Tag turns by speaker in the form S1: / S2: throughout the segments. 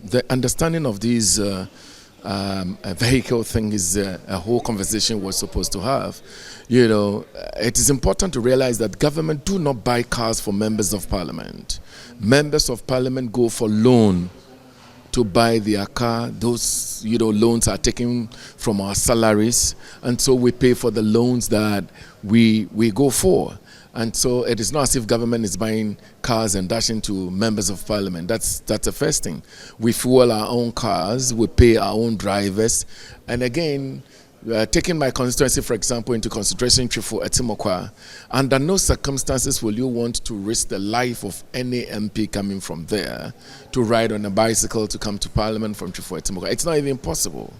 S1: the understanding of these a vehicle thing is a whole conversation we're supposed to have. You know, it is important to realize that government do not buy cars for members of parliament. Members of parliament go for loan to buy their car. Those, loans are taken from our salaries, and so we pay for the loans that we go for. And so it is not as if government is buying cars and dashing to members of parliament. That's the first thing. We fuel our own cars, we pay our own drivers. And again, taking my constituency, for example, into consideration for Etimokwa, under no circumstances will you want to risk the life of any MP coming from there to ride on a bicycle to come to parliament from Trifo Etimokwa. It's not even possible.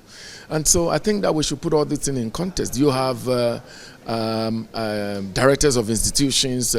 S1: And so I think that we should put all this in context. You have directors of institutions,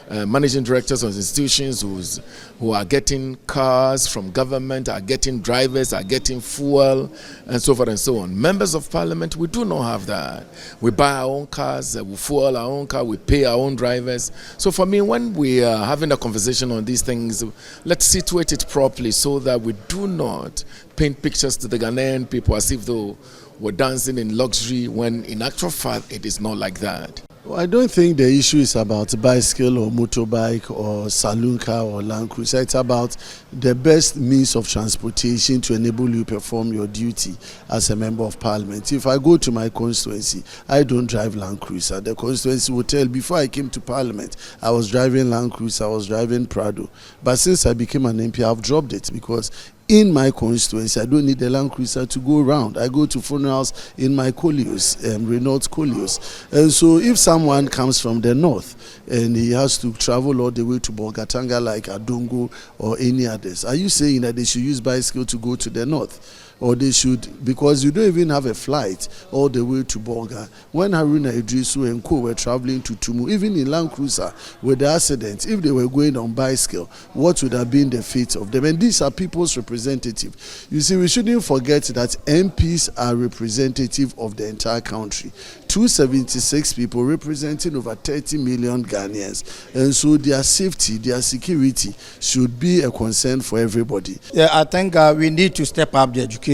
S1: managing directors of institutions who are getting cars from government, are getting drivers, are getting fuel, and so forth and so on. Members of parliament, we do not have that. We buy our own cars, we fuel our own car, we pay our own drivers. So for me, when we are having a conversation on these things, let's situate it properly so that we do not paint pictures to the Ghanaian people as if though we're dancing in luxury, when in actual fact it is not like that.
S2: Well, I don't think the issue is about bicycle or motorbike or saloon car or land cruiser. It's about the best means of transportation to enable you perform your duty as a member of parliament. If I go to my constituency, I don't drive land cruiser. The constituency will tell, before I came to parliament, I was driving land cruiser, I was driving Prado. But since I became an MP, I've dropped it because in my constituency, I don't need a land cruiser to go around. I go to funerals in my Coleos, Renault Coleos. And so if someone comes from the north and he has to travel all the way to Bolgatanga like Adongo or any others, are you saying that they should use bicycle to go to the north? Or they should, because you don't even have a flight all the way to Bolga. When Haruna Idrisu and Co were traveling to Tumu, even in Land Cruiser with the accident, if they were going on bicycle, what would have been the fate of them? And these are people's representatives. You see, we shouldn't forget that MPs are representative of the entire country. 276 people representing over 30 million Ghanaians. And so their safety, their security should be a concern for everybody.
S3: Yeah, I think we need to step up the education.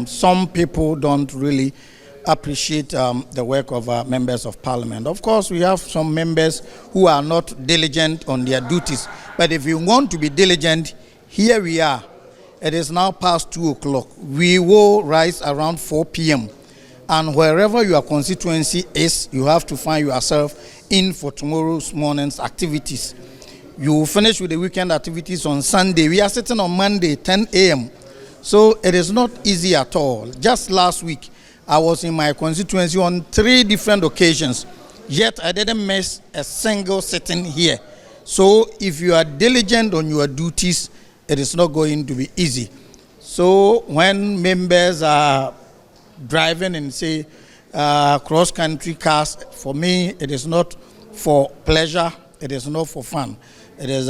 S3: Some people don't really appreciate the work of members of parliament. Of course, we have some members who are not diligent on their duties. But if you want to be diligent, here we are. It is now past 2 o'clock. We will rise around 4 p.m. And wherever your constituency is, you have to find yourself in for tomorrow's morning's activities. You will finish with the weekend activities on Sunday. We are sitting on Monday, 10 a.m. So it is not easy at all. Just last week, I was in my constituency on 3 different occasions, yet I didn't miss a single sitting here. So if you are diligent on your duties, it is not going to be easy. So when members are driving in, say, cross-country cars, for me, it is not for pleasure, it is not for fun. It is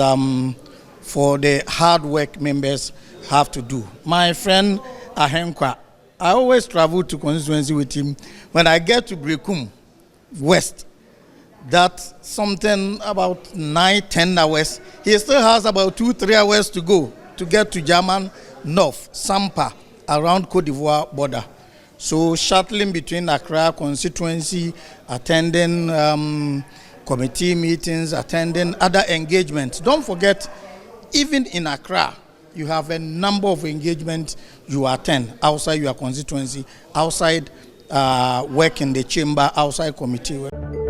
S3: for the hard work members have to do. My friend Ahenkwa, I always travel to constituency with him. When I get to Brekum West, that's something about 9-10 hours. He still has about 2-3 hours to go to get to German North, Sampa, around Cote d'Ivoire border. So shuttling between Accra constituency, attending committee meetings, attending other engagements. Don't forget, even in Accra, you have a number of engagements you attend outside your constituency, outside work in the chamber, outside committee work.